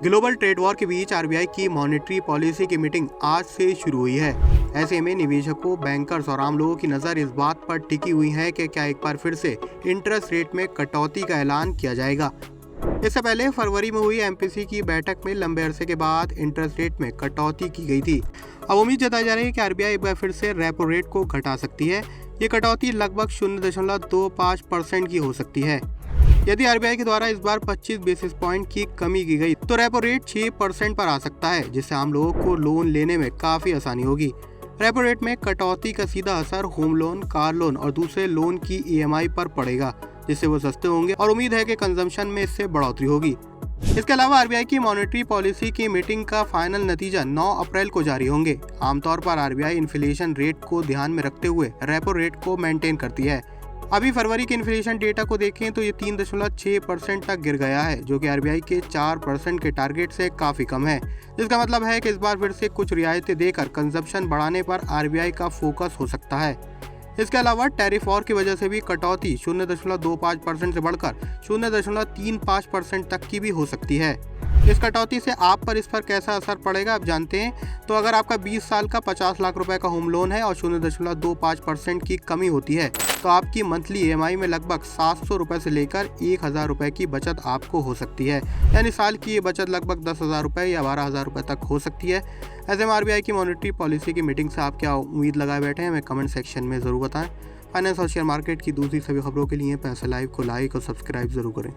Global trade war के बीच RBI की monetary policy की मीटिंग आज से शुरू हुई है। ऐसे में निवेशकों, बैंकर्स और आम लोगों की नज़र इस बात पर टिकी हुई है कि क्या एक बार फिर से इंटरेस्ट रेट में कटौती का ऐलान किया जाएगा। इससे पहले फरवरी में हुई एमपीसी की बैठक में लंबे अरसे के बाद इंटरेस्ट रेट में कटौती की गई थी। अब उम्मीद जताई जा रही है कि आरबीआई एक बार फिर से रेपो रेट को घटा सकती है। ये कटौती लगभग 0.25% की हो सकती है। यदि आरबीआई के द्वारा इस बार 25 बेसिस पॉइंट की कमी की गई तो रेपो रेट 6% पर आ सकता है, जिससे आम लोगों को लोन लेने में काफ़ी आसानी होगी। रेपो रेट में कटौती का सीधा असर होम लोन, कार लोन और दूसरे लोन की ईएमआई पर पड़ेगा, जिससे वो सस्ते होंगे और उम्मीद है कि कंजम्पशन में इससे बढ़ोतरी होगी। इसके अलावा आरबीआई की मॉनेटरी पॉलिसी की मीटिंग का फाइनल नतीजा 9 अप्रैल को जारी होंगे। आमतौर पर आरबीआई इन्फ्लेशन रेट को ध्यान में रखते हुए रेपो रेट को मेंटेन करती है। अभी फरवरी के इन्फ्लेशन डेटा को देखें तो ये 3.6% तक गिर गया है, जो कि आरबीआई के 4% के टारगेट से काफ़ी कम है। जिसका मतलब है कि इस बार फिर से कुछ रियायतें देकर कंजप्शन बढ़ाने पर आरबीआई का फोकस हो सकता है। इसके अलावा टैरिफ वॉर की वजह से भी कटौती 0.25% से बढ़कर 0.35% तक की भी हो सकती है। इस कटौती से आप पर इस पर कैसा असर पड़ेगा आप जानते हैं। तो अगर आपका 20 साल का 50 लाख रुपए का होम लोन है और 0.25% की कमी होती है तो आपकी मंथली ईएमआई में लगभग 700 रुपये से लेकर 1000 रुपये की बचत आपको हो सकती है। यानी साल की ये बचत लगभग 10,000 रुपये या 12,000 रुपये तक हो सकती है। ऐसे में आरबीआई की मॉनेटरी पॉलिसी की मीटिंग से आप क्या उम्मीद लगाए बैठे हैं, हमें कमेंट सेक्शन में ज़रूर बताएं। फाइनेंस और शेयर मार्केट की दूसरी सभी खबरों के लिए पैसा लाइव को लाइक और सब्सक्राइब ज़रूर करें।